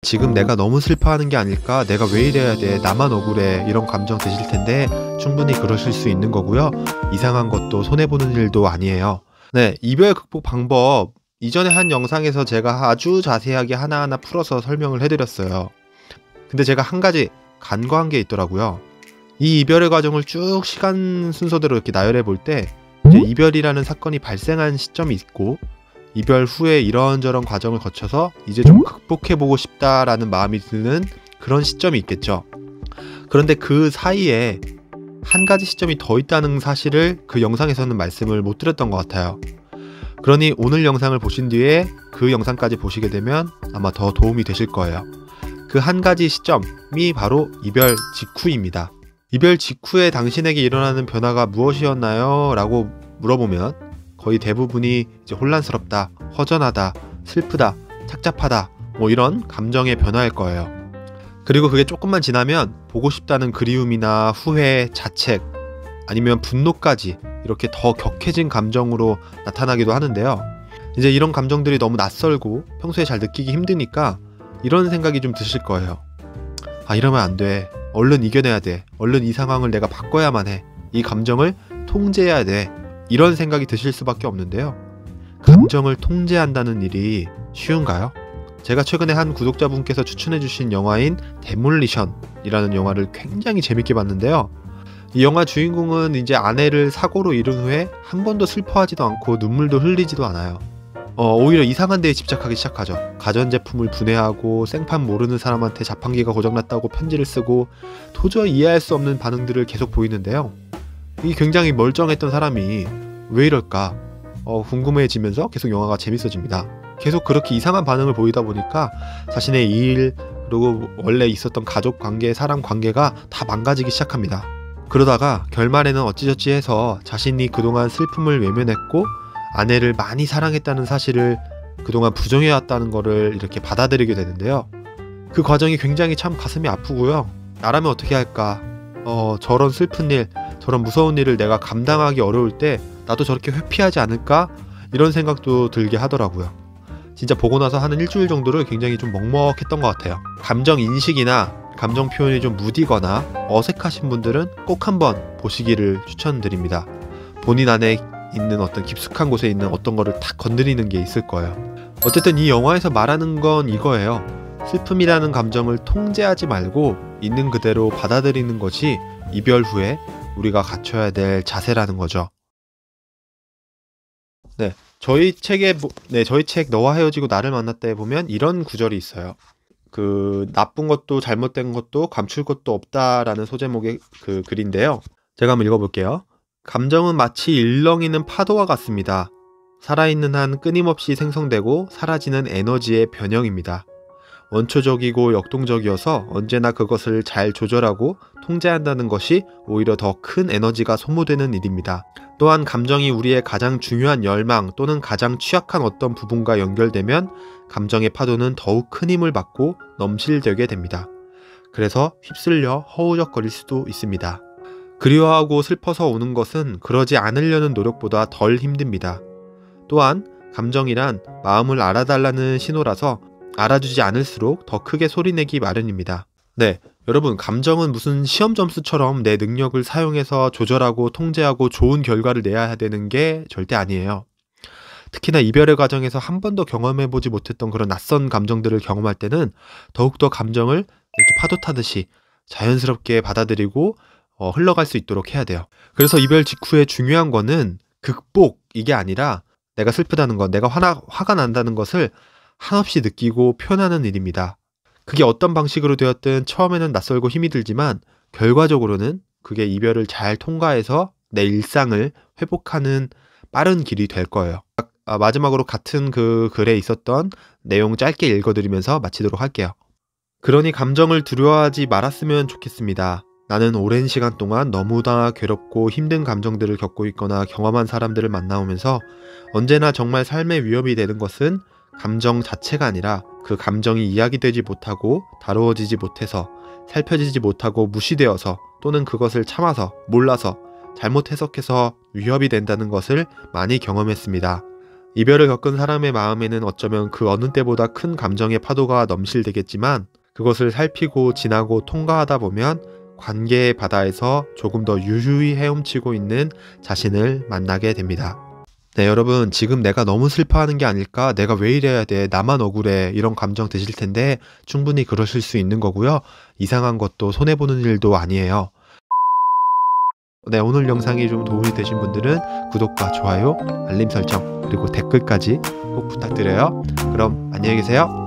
지금 내가 너무 슬퍼하는 게 아닐까? 내가 왜 이래야 돼? 나만 억울해. 이런 감정 드실 텐데 충분히 그러실 수 있는 거고요. 이상한 것도 손해보는 일도 아니에요. 네, 이별 극복 방법. 이전에 한 영상에서 제가 아주 자세하게 하나하나 풀어서 설명을 해드렸어요. 근데 제가 한 가지 간과한 게 있더라고요. 이 이별의 과정을 쭉 시간 순서대로 이렇게 나열해 볼 때 이제 이별이라는 사건이 발생한 시점이 있고, 이별 후에 이런저런 과정을 거쳐서 이제 좀 극복해보고 싶다라는 마음이 드는 그런 시점이 있겠죠. 그런데 그 사이에 한 가지 시점이 더 있다는 사실을 그 영상에서는 말씀을 못 드렸던 것 같아요. 그러니 오늘 영상을 보신 뒤에 그 영상까지 보시게 되면 아마 더 도움이 되실 거예요. 그 한 가지 시점이 바로 이별 직후입니다. 이별 직후에 당신에게 일어나는 변화가 무엇이었나요? 라고 물어보면 거의 대부분이 이제 혼란스럽다, 허전하다, 슬프다, 착잡하다, 뭐 이런 감정의 변화일 거예요. 그리고 그게 조금만 지나면 보고 싶다는 그리움이나 후회, 자책, 아니면 분노까지 이렇게 더 격해진 감정으로 나타나기도 하는데요. 이제 이런 감정들이 너무 낯설고 평소에 잘 느끼기 힘드니까 이런 생각이 좀 드실 거예요. 아, 이러면 안 돼. 얼른 이겨내야 돼. 얼른 이 상황을 내가 바꿔야만 해. 이 감정을 통제해야 돼. 이런 생각이 드실 수밖에 없는데요. 감정을 통제한다는 일이 쉬운가요? 제가 최근에 한 구독자분께서 추천해주신 영화인 데몰리션이라는 영화를 굉장히 재밌게 봤는데요. 이 영화 주인공은 이제 아내를 사고로 잃은 후에 한 번도 슬퍼하지도 않고 눈물도 흘리지도 않아요. 오히려 이상한 데에 집착하기 시작하죠. 가전제품을 분해하고 생판 모르는 사람한테 자판기가 고장났다고 편지를 쓰고 도저히 이해할 수 없는 반응들을 계속 보이는데요. 이 굉장히 멀쩡했던 사람이 왜 이럴까 궁금해지면서 계속 영화가 재밌어집니다. 계속 그렇게 이상한 반응을 보이다 보니까 자신의 일, 그리고 원래 있었던 가족 관계, 사람 관계가 다 망가지기 시작합니다. 그러다가 결말에는 어찌저찌 해서 자신이 그동안 슬픔을 외면했고 아내를 많이 사랑했다는 사실을 그동안 부정해왔다는 거를 이렇게 받아들이게 되는데요. 그 과정이 굉장히 참 가슴이 아프고요. 나라면 어떻게 할까? 저런 슬픈 일, 저런 무서운 일을 내가 감당하기 어려울 때 나도 저렇게 회피하지 않을까? 이런 생각도 들게 하더라고요. 진짜 보고 나서 한 일주일 정도를 굉장히 좀 먹먹했던 것 같아요. 감정 인식이나 감정 표현이 좀 무디거나 어색하신 분들은 꼭 한번 보시기를 추천드립니다. 본인 안에 있는 어떤 깊숙한 곳에 있는 어떤 거를 탁 건드리는 게 있을 거예요. 어쨌든 이 영화에서 말하는 건 이거예요. 슬픔이라는 감정을 통제하지 말고 있는 그대로 받아들이는 것이 이별 후에 우리가 갖춰야 될 자세라는 거죠. 네, 저희 책 너와 헤어지고 나를 만났다에 보면 이런 구절이 있어요. 그 나쁜 것도 잘못된 것도 감출 것도 없다라는 소제목의 그 글인데요. 제가 한번 읽어볼게요. 감정은 마치 일렁이는 파도와 같습니다. 살아있는 한 끊임없이 생성되고 사라지는 에너지의 변형입니다. 원초적이고 역동적이어서 언제나 그것을 잘 조절하고 통제한다는 것이 오히려 더 큰 에너지가 소모되는 일입니다. 또한 감정이 우리의 가장 중요한 열망 또는 가장 취약한 어떤 부분과 연결되면 감정의 파도는 더욱 큰 힘을 받고 넘실되게 됩니다. 그래서 휩쓸려 허우적거릴 수도 있습니다. 그리워하고 슬퍼서 우는 것은 그러지 않으려는 노력보다 덜 힘듭니다. 또한 감정이란 마음을 알아달라는 신호라서 알아주지 않을수록 더 크게 소리내기 마련입니다. 네, 여러분, 감정은 무슨 시험 점수처럼 내 능력을 사용해서 조절하고 통제하고 좋은 결과를 내야 되는 게 절대 아니에요. 특히나 이별의 과정에서 한 번도 경험해보지 못했던 그런 낯선 감정들을 경험할 때는 더욱더 감정을 이렇게 파도 타듯이 자연스럽게 받아들이고 흘러갈 수 있도록 해야 돼요. 그래서 이별 직후에 중요한 거는 극복, 이게 아니라 내가 슬프다는 것, 내가 화가 난다는 것을 한없이 느끼고 표현하는 일입니다. 그게 어떤 방식으로 되었든 처음에는 낯설고 힘이 들지만 결과적으로는 그게 이별을 잘 통과해서 내 일상을 회복하는 빠른 길이 될 거예요. 마지막으로 같은 그 글에 있었던 내용 짧게 읽어드리면서 마치도록 할게요. 그러니 감정을 두려워하지 말았으면 좋겠습니다. 나는 오랜 시간 동안 너무나 괴롭고 힘든 감정들을 겪고 있거나 경험한 사람들을 만나오면서 언제나 정말 삶의 위협이 되는 것은 감정 자체가 아니라 그 감정이 이야기되지 못하고 다루어지지 못해서 살펴지지 못하고 무시되어서 또는 그것을 참아서 몰라서 잘못 해석해서 위협이 된다는 것을 많이 경험했습니다. 이별을 겪은 사람의 마음에는 어쩌면 그 어느 때보다 큰 감정의 파도가 넘실대겠지만 그것을 살피고 지나고 통과하다 보면 관계의 바다에서 조금 더 유유히 헤엄치고 있는 자신을 만나게 됩니다. 네, 여러분, 지금 내가 너무 슬퍼하는 게 아닐까? 내가 왜 이래야 돼? 나만 억울해. 이런 감정 드실 텐데 충분히 그러실 수 있는 거고요. 이상한 것도 손해보는 일도 아니에요. 네, 오늘 영상이 좀 도움이 되신 분들은 구독과 좋아요, 알림 설정, 그리고 댓글까지 꼭 부탁드려요. 그럼 안녕히 계세요.